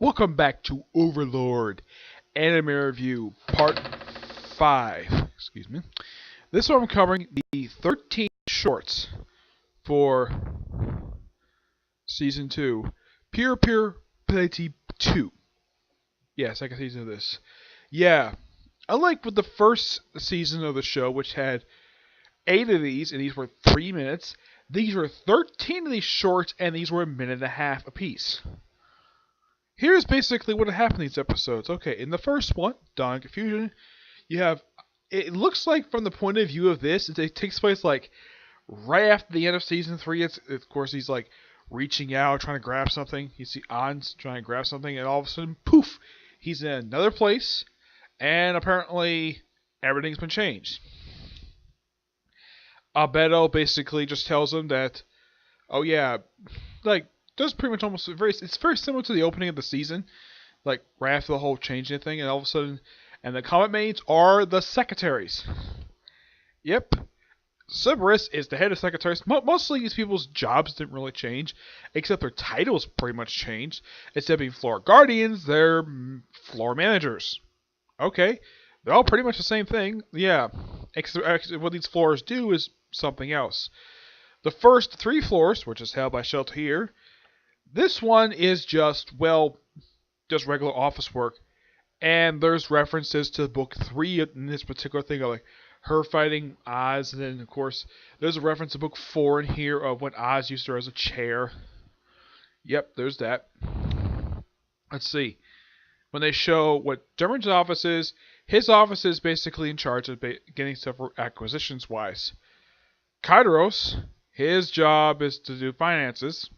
Welcome back to Overlord Anime Review Part 5. Excuse me. This one I'm covering the 13 shorts for Season 2. Pure Pure Pleiades 2. Yeah, second season of this. Yeah. Unlike with the first season of the show, which had 8 of these, and these were 3 minutes, these were 13 of these shorts, and these were a minute and a half apiece. Here's basically what happened in these episodes. Okay, in the first one, Dawn of Confusion, you have, it looks like from the point of view of this, it takes place like right after the end of season 3. Of course, he's like reaching out, trying to grab something. You see Ans trying to grab something, and all of a sudden, poof, he's in another place, and apparently everything's been changed. Albedo basically just tells him that, oh yeah, like, does pretty much almost it's very similar to the opening of the season, like right after the whole changing thing, and all of a sudden, and the Comet Maids are the secretaries. Yep, Cerberus is the head of secretaries. Mostly these people's jobs didn't really change, except their titles pretty much changed. Instead of being floor guardians, they're floor managers. Okay, they're all pretty much the same thing. Yeah, except what these floors do is something else. The first 3 floors, which is held by Shelter here. This one is just, well, just regular office work. And there's references to book 3 in this particular thing, like her fighting Oz. And then, of course, there's a reference to book 4 in here of when Oz used her as a chair. Yep, there's that. Let's see. When they show what Dermot's office is, his office is basically in charge of getting stuff acquisitions-wise. Kairos, his job is to do finances.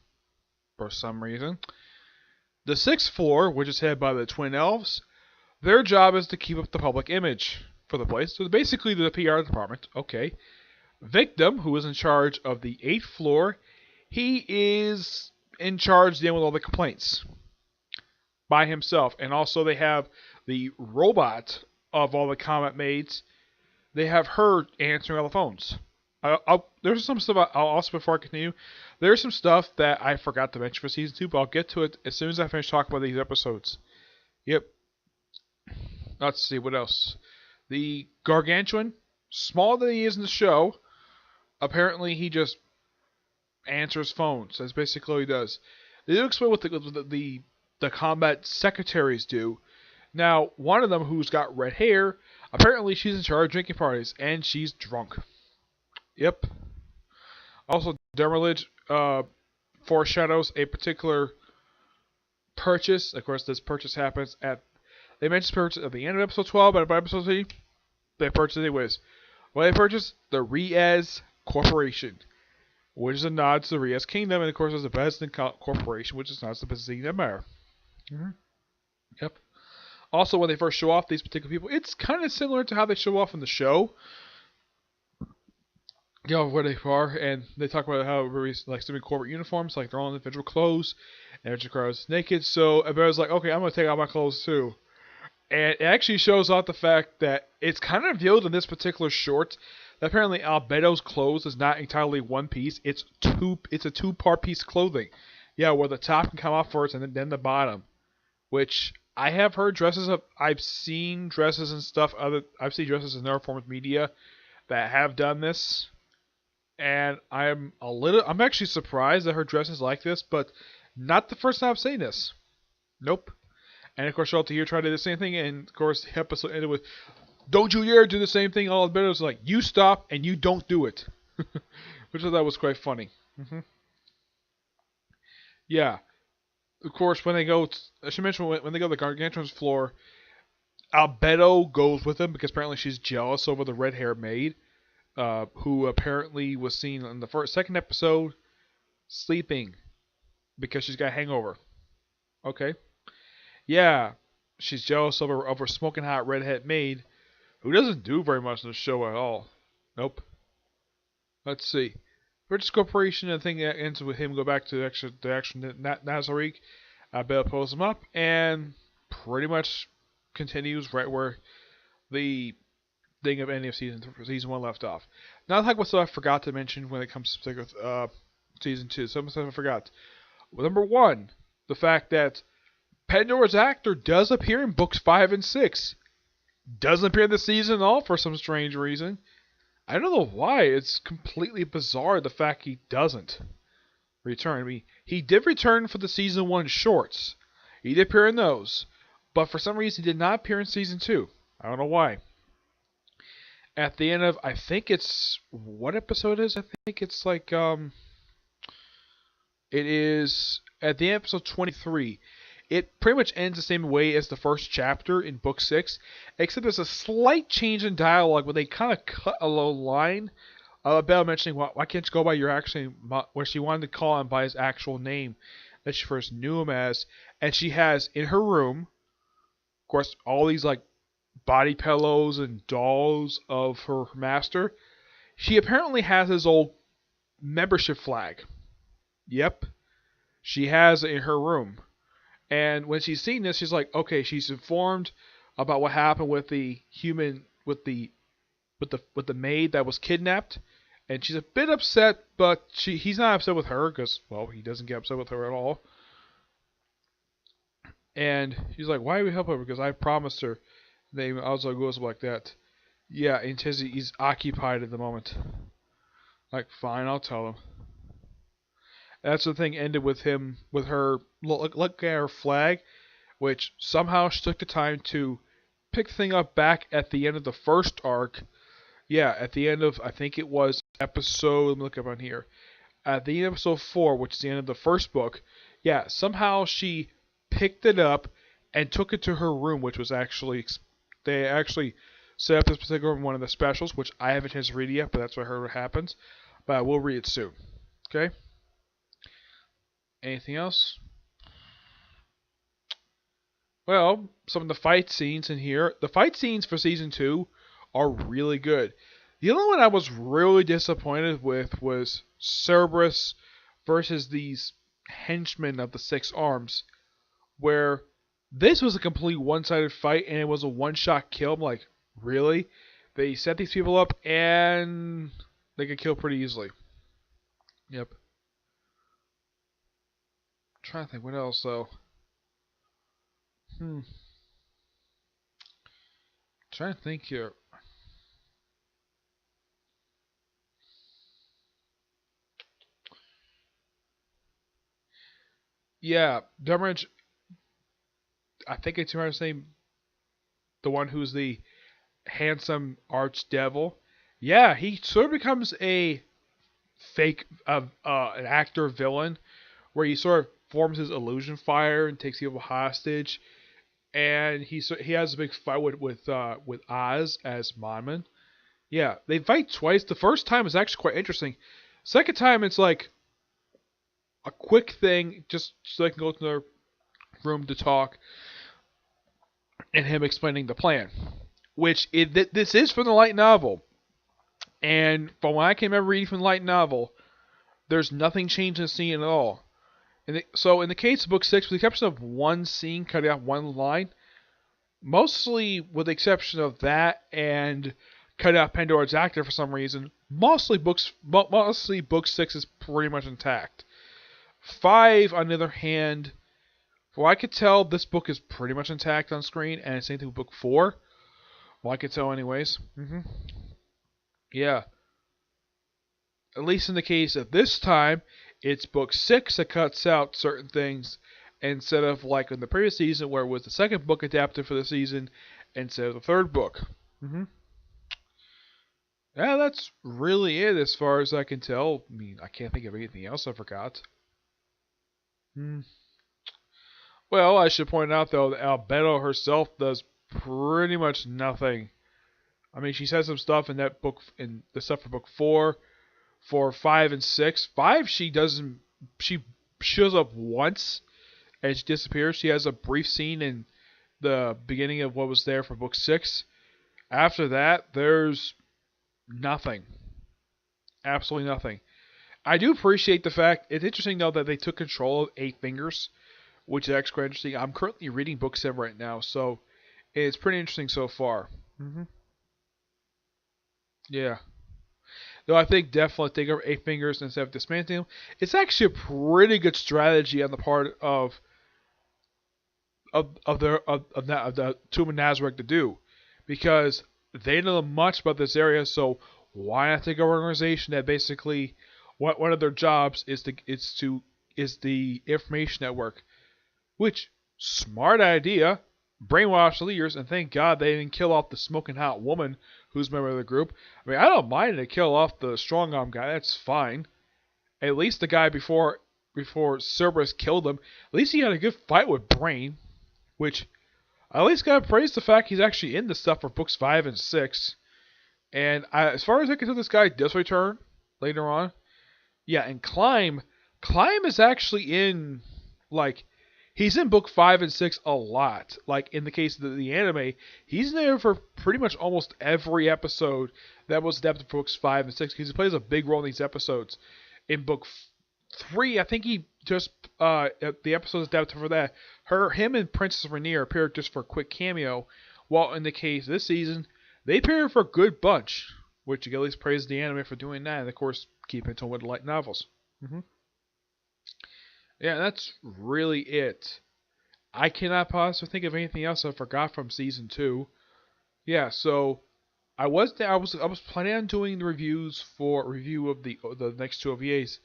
For some reason. The 6th floor, which is headed by the Twin Elves, their job is to keep up the public image for the place. So basically the PR department. Okay. Victim, who is in charge of the 8th floor, he is in charge dealing with all the complaints by himself. And also they have the robot of all the Comet Maids. They have her answering all the phones. There's some stuff, also before I continue, there's some stuff that I forgot to mention for Season 2, but I'll get to it as soon as I finish talking about these episodes. Yep. Let's see, what else? The Gargantuan, smaller than he is in the show, apparently he just answers phones. That's basically what he does. They do explain what the combat secretaries do. Now, one of them, who's got red hair, apparently she's in charge of drinking parties, and she's drunk. Yep. Also, Dermalage foreshadows a particular purchase. Of course, this purchase happens at... They mentioned purchase at the end of episode 12, but by episode 3, they purchased anyways. What they purchased? The Riaz Corporation, which is a nod to the Riaz Kingdom, and of course, there's the Bezdin Corporation, which is not the Bezdin Empire. Yep. Also, when they first show off these particular people, it's kind of similar to how they show off in the show. You know where they are, and they talk about how everybody's like still in corporate uniforms, like they're all in individual clothes, and Chikara's naked. So everybody's like, okay, I'm gonna take out my clothes too. And it actually shows off the fact that it's kind of revealed in this particular short that apparently Albedo's clothes is not entirely one piece. It's a 2-part piece of clothing. Yeah, where the top can come off first and then the bottom. Which I have heard dresses of. I've seen dresses and stuff. I've seen dresses in other forms of media that have done this. And I'm actually surprised that her dress is like this, but not the first time I've seen this. Nope. And of course, Shelter here tried to do the same thing, and of course, the episode ended with, "Don't you dare do the same thing." All the better was like, "You stop and you don't do it," which I thought was quite funny. Yeah. Of course, when they go, I should mention when they go to the Gargantuan's floor, Albedo goes with them because apparently she's jealous over the red-haired maid. Who apparently was seen in the second episode sleeping because she's got a hangover. Okay. Yeah, she's jealous of her smoking hot redhead maid who doesn't do very much in the show at all. Nope. Let's see. British Corporation, I think that ends with him go back to the actual Nazarick. Bella pulls him up and pretty much continues right where the thing of any of season 1 left off. Now I'll talk about stuff I forgot to mention when it comes to season 2. Some stuff I forgot. Well, number 1, the fact that Pandora's actor does appear in books 5 and 6. Doesn't appear in the season at all for some strange reason. I don't know why. It's completely bizarre the fact he doesn't return. I mean, he did return for the season 1 shorts. He did appear in those. But for some reason, he did not appear in season 2. I don't know why. At the end of, I think it's, what episode is it? I think it's like, it is, at the end of episode 23. It pretty much ends the same way as the first chapter in book 6, except there's a slight change in dialogue where they kind of cut a little line. Belle mentioning, why can't you go by your actual name, where she wanted to call him by his actual name that she first knew him as, and she has in her room, of course, all these like body pillows and dolls of her master. She apparently has his old membership flag. Yep, she has it in her room. And when she's seen this, she's like, okay, she's informed about what happened with the human, with the maid that was kidnapped, and she's a bit upset, but he's not upset with her because, well, he doesn't get upset with her at all. And she's like, why do we help her? Because I promised her. They also goes like that. Yeah, and he's occupied at the moment. Like, fine, I'll tell him. That's the thing ended with him, with her, look at her flag, which somehow she took the time to pick the thing up back at the end of the first arc. Yeah, at the end of, I think it was episode, let me look up on here. At the end of episode 4, which is the end of the first book, yeah, somehow she picked it up and took it to her room, which was actually, they actually set up this particular one of the specials, which I haven't had to read yet, but that's what I heard happens. But I will read it soon. Okay? Anything else? Well, some of the fight scenes in here. The fight scenes for season 2 are really good. The only one I was really disappointed with was Cerberus versus these henchmen of the Six Arms, where this was a complete one-sided fight and it was a one-shot kill. I'm like, really? They set these people up and they get killed pretty easily. Yep. I'm trying to think what else though. Trying to think here. Yeah, Dummeridge. I think it's hard to say the one who's the handsome archdevil. Yeah, he sort of becomes a fake, an actor villain, where he sort of forms his illusion fire and takes people hostage, and he has a big fight with Oz as Monman. Yeah, they fight twice. The first time is actually quite interesting. Second time, it's like a quick thing, just so they can go to their room to talk, and him explaining the plan. Which this is from the light novel, and from what I can remember reading from the light novel, there's nothing changed in the scene at all. So in the case of book 6, with the exception of one scene cutting out one line, mostly with the exception of that and cut out Pandora's actor for some reason, mostly book 6 is pretty much intact. 5, on the other hand, from what I could tell, this book is pretty much intact on screen, and it's same thing with book 4. Well, I could tell anyways. Yeah. At least in the case of this time, it's book 6 that cuts out certain things instead of like in the previous season where it was the second book adapted for the season instead of the third book. Yeah, that's really it as far as I can tell. I mean, I can't think of anything else I forgot. Well, I should point out though that Albedo herself does pretty much nothing. I mean, she says some stuff in that book, in the stuff for book 4, for 5 and 6. 5, she doesn't. She shows up once and she disappears. She has a brief scene in the beginning of what was there for book 6. After that, there's nothing. Absolutely nothing. I do appreciate the fact. It's interesting though that they took control of 8 Fingers, which is actually quite interesting. I'm currently reading book 7 right now, so it's pretty interesting so far. Yeah. Though I think definitely take over 8 Fingers instead of dismantling them. It's actually a pretty good strategy on the part of of the Tomb of Nazareth to do, because they know much about this area. So why not take an organization that basically one of their jobs is the information network, which smart idea. Brainwash the leaders, and thank God they didn't kill off the smoking hot woman who's a member of the group. I mean, I don't mind to kill off the strong arm guy. That's fine. At least the guy before Cerberus killed him, at least he had a good fight with Brain, which I at least gotta praise the fact he's actually in the stuff for books 5 and 6. And as far as I can tell, this guy does return later on. Yeah, and Climb is actually in, like, he's in book 5 and 6 a lot. Like, in the case of the anime, he's there for pretty much almost every episode that was adapted for books 5 and 6, because he plays a big role in these episodes. In book 3, I think he just, the episodes adapted for that, him and Princess Rainier appeared just for a quick cameo, while in the case of this season, they appeared for a good bunch, which you can at least praise the anime for doing that, and of course, keep it to with light novels. Yeah, that's really it. I cannot possibly think of anything else I forgot from season 2. Yeah, so I was planning on doing the review of the next 2 OVAs,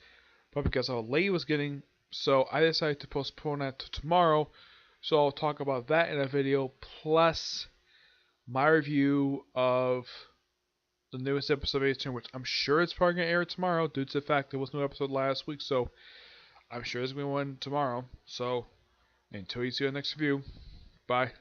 but because how late it was getting, so I decided to postpone that to tomorrow. So I'll talk about that in a video, plus my review of the newest episode of Ace, which I'm sure it's probably going to air tomorrow due to the fact there was no episode last week, so I'm sure there's going to be one tomorrow. So until you see the next review, bye.